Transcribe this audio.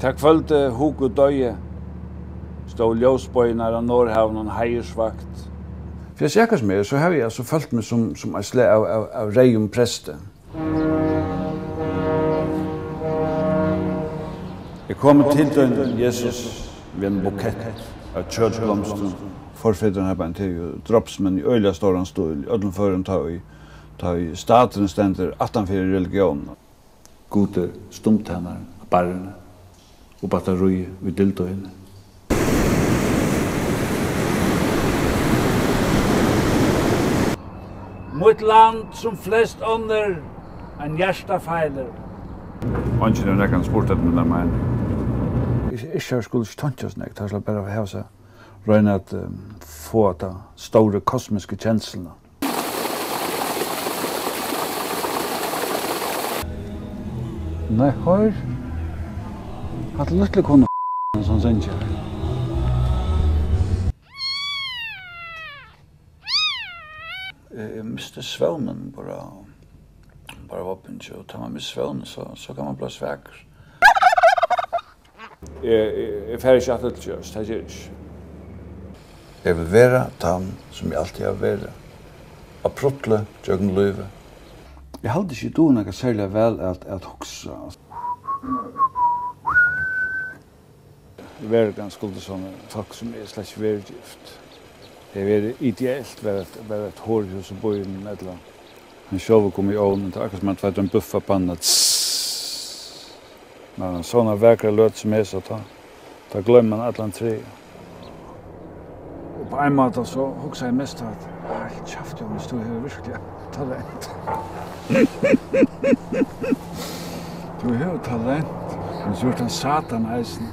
Tack följde Hugo døye, stod ljósbøynar av Norrhavn og heiersvakt. For jeg sikker som så har jeg altså følt meg som en slag av regjum preste. Jeg kom til den Jesus ved en bukett av kjøttblomsten. Forfedren har bare til dropsmenn i øyla ståran stål, i ødelføren ta i staten stender 18 religionen. Gode stumtennar, barrene, og batteri ved dildøyene. Mot land som flest ånder, en hjertafeiler. Anken er nekkan spurt etter min mening. Ikke skulle ikke tante oss nek, det er bare å ha seg røyne at få at store kosmiske kjenslene. Nei, hør. At lytte kunne en sånn senker. Jeg miste svøvnen bare åpen, og tar man miste svøvnen, så kan man bli svekker. Jeg fer ikke alltid til oss, det gjør ikke. Jeg vil være den som jeg alltid har vært. Å pruttle, gjøkken løyve. Jeg hadde ikke du noe særlig vel at hukse. Det var ganske sånne folk som er slett ikke vært gift. Det var ideelt å være et hårhus og bo i en eller annet. Han selv kom i ovnen, det akkurat som at det var en buffapanna. Men sånne verkere løt som så da glemmer man et eller annet tre. Og på en måte så hukser jeg mest at helt kjaft, Jonas, du har virkelig talent. Du har talent, men så er det en satan eisen.